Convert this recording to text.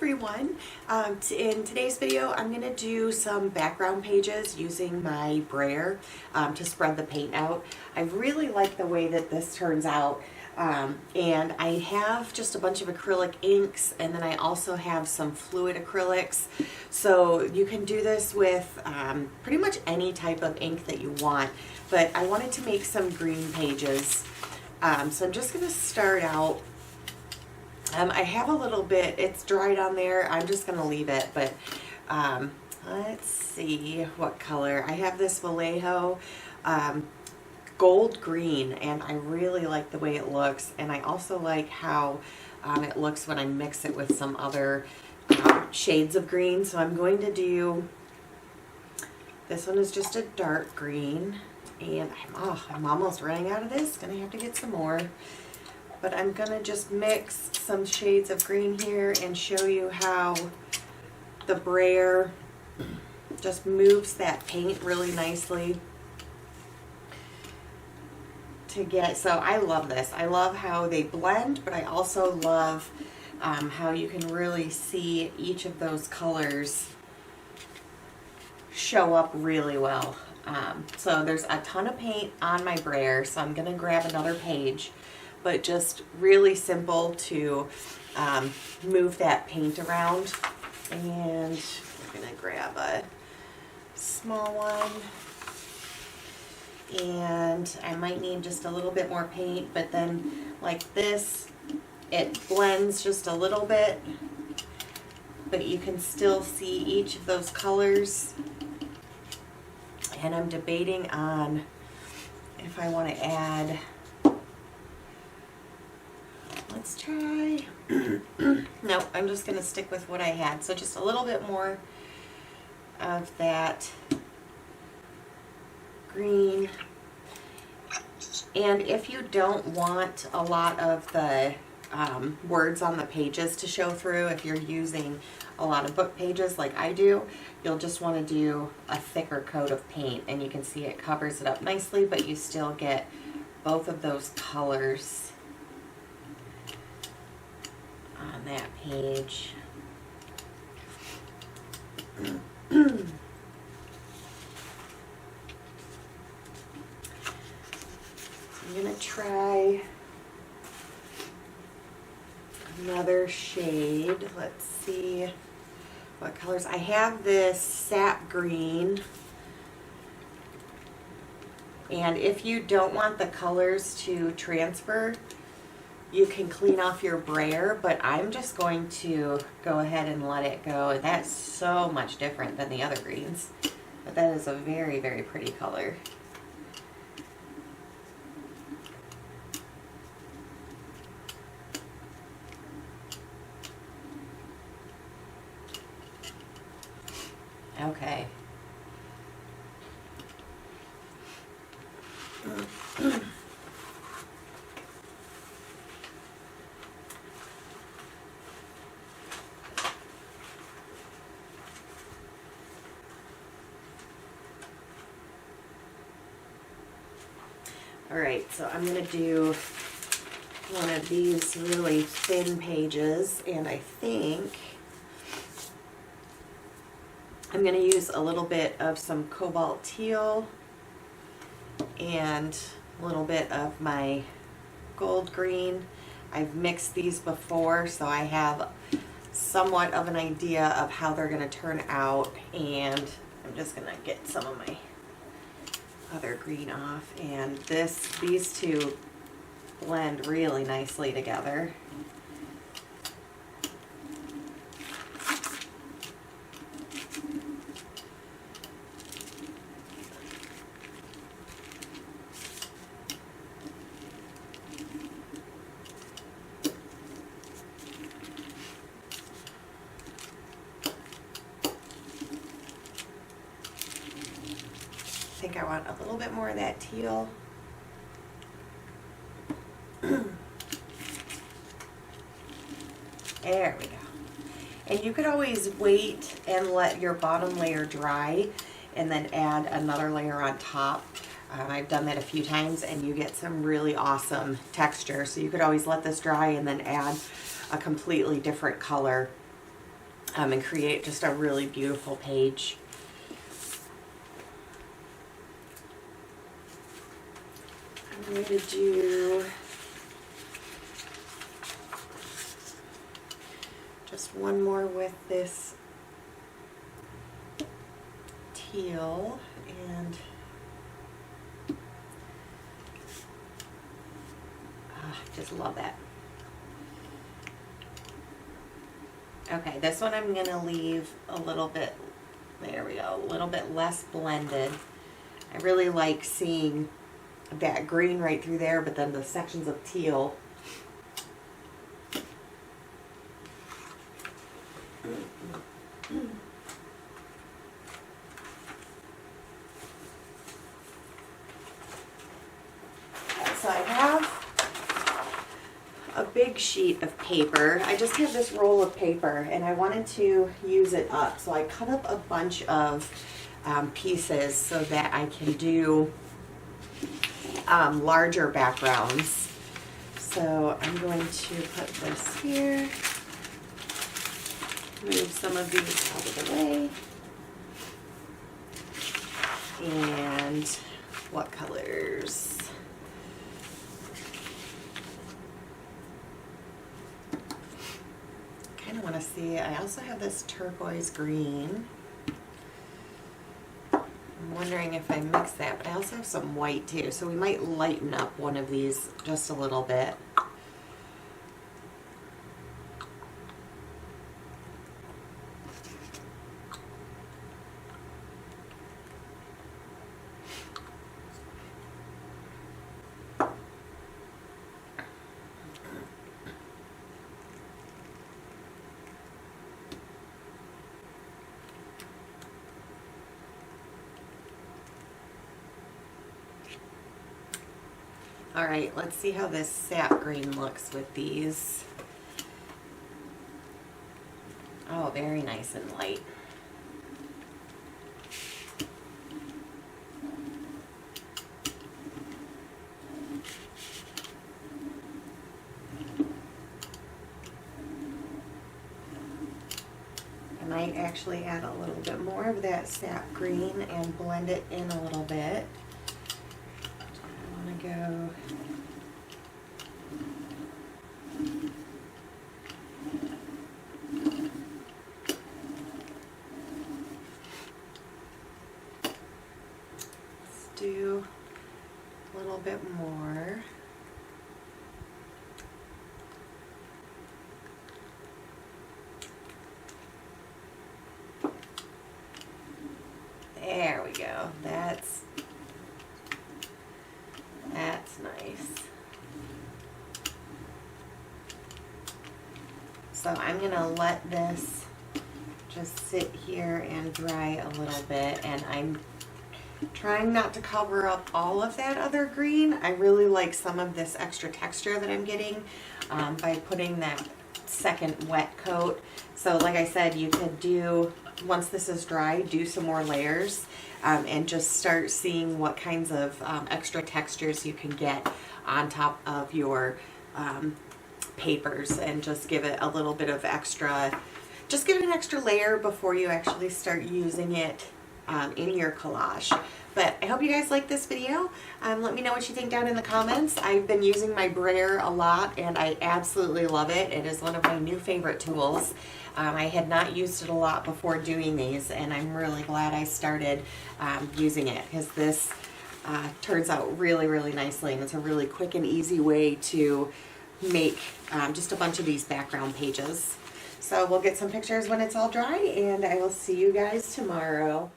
everyone. In today's video I'm going to do some background pages using my Brayer to spread the paint out. I really like the way that this turns out, and I have just a bunch of acrylic inks, and then I also have some fluid acrylics, so you can do this with pretty much any type of ink that you want, but I wanted to make some green pages. So I'm just going to start out. I have a little bit, it's dried on there, I'm just going to leave it, but let's see what color. I have this Vallejo gold green, and I really like the way it looks, and I also like how it looks when I mix it with some other shades of green. So I'm going to do, this one is just a dark green, and I'm almost running out of this, going to have to get some more. But I'm going to just mix some shades of green here and show you how the Brayer just moves that paint really nicely to get, so I love this. I love how they blend, but I also love how you can really see each of those colors show up really well. So there's a ton of paint on my Brayer, so I'm going to grab another page. But just really simple to move that paint around. And we're going to grab a small one. And I might need just a little bit more paint, but then like this, it blends just a little bit, but you can still see each of those colors. And I'm debating on if I want to add, let's try, no, I'm just going to stick with what I had. So just a little bit more of that green. And if you don't want a lot of the words on the pages to show through, if you're using a lot of book pages like I do, you'll just want to do a thicker coat of paint, and you can see it covers it up nicely, but you still get both of those colors on that page. I'm going to try another shade. Let's see what colors. I have this sap green, and if you don't want the colors to transfer, you can clean off your Brayer, but I'm just going to go ahead and let it go. That's so much different than the other greens, but that is a very, very pretty color. Okay. Alright, so I'm going to do one of these really thin pages, and I think I'm going to use a little bit of some cobalt teal and a little bit of my gold green. I've mixed these before, so I have somewhat of an idea of how they're going to turn out, and I'm just going to get some of my other green off, and these two blend really nicely together. I think I want a little bit more of that teal. There we go. And you could always wait and let your bottom layer dry and then add another layer on top. I've done that a few times, and you get some really awesome texture. So you could always let this dry and then add a completely different color and create just a really beautiful page. I'm going to do just one more with this teal, and just love that. Okay, this one I'm gonna leave a little bit, there we go, a little bit less blended. I really like seeing that green right through there, but then the sections of teal. So I have a big sheet of paper. I just have this roll of paper and I wanted to use it up. So I cut up a bunch of pieces so that I can do larger backgrounds. So I'm going to put this here, move some of these out of the way, and what colors? I kind of want to see, I also have this turquoise green. I'm wondering if I mix that, but I also have some white too, so we might lighten up one of these just a little bit. All right, let's see how this sap green looks with these. Oh, very nice and light. I might actually add a little bit more of that sap green and blend it in a little bit. I want to go do a little bit more. There we go. That's nice. So I'm gonna let this just sit here and dry a little bit, and I'm trying not to cover up all of that other green. I really like some of this extra texture that I'm getting by putting that second wet coat. So like I said, you could do, once this is dry, do some more layers and just start seeing what kinds of extra textures you can get on top of your papers, and just give it a little bit of extra, just give it an extra layer before you actually start using it in your collage. But I hope you guys like this video. Let me know what you think down in the comments. I've been using my Brayer a lot and I absolutely love it. It is one of my new favorite tools. I had not used it a lot before doing these, and I'm really glad I started using it, because this turns out really, really nicely, and it's a really quick and easy way to make just a bunch of these background pages. So we'll get some pictures when it's all dry, and I will see you guys tomorrow.